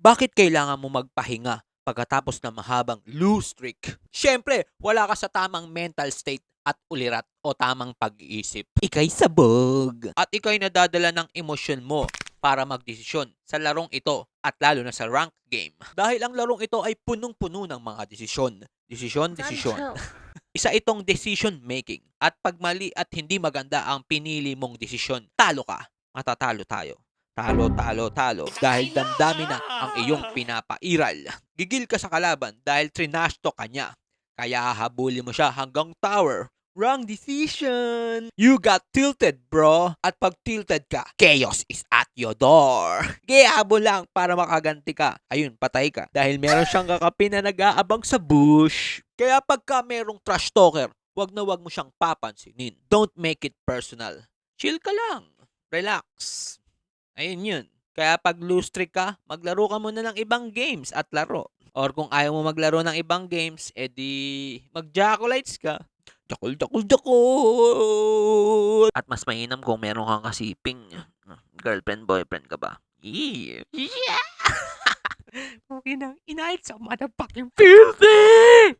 Bakit kailangan mo magpahinga pagkatapos ng mahabang lose streak? Siyempre, wala ka sa tamang mental state at ulirat o tamang pag-iisip. Ika'y sabog. At ika'y nadadala ng emosyon mo para magdesisyon sa larong ito at lalo na sa ranked game. Dahil ang larong ito ay punong-puno ng mga desisyon. Desisyon. Isa itong decision making at pag mali at hindi maganda ang pinili mong desisyon, talo ka. Matatalo tayo. Talo. Dahil damdami na ang iyong pinapairal. Gigil ka sa kalaban dahil trinasto ka niya. Kaya hahabulin mo siya hanggang tower. Wrong decision! You got tilted, bro. At pag tilted ka, chaos is at your door. Gayabo lang para makaganti ka. Ayun, patay ka. Dahil meron siyang kakapin na nag-aabang sa bush. Kaya pagka merong trash talker, wag na wag mo siyang papansinin. Don't make it personal. Chill ka lang. Relax. Ayun yun. Kaya pag lose streak ka, maglaro ka muna ng ibang games at laro. Or kung ayaw mo maglaro ng ibang games, edi mag-Jacolites ka. Jakol. At mas mainam kung meron kang kasiping girlfriend, boyfriend ka ba? Yeah. Okay na. Ina, it's so motherfucking filthy!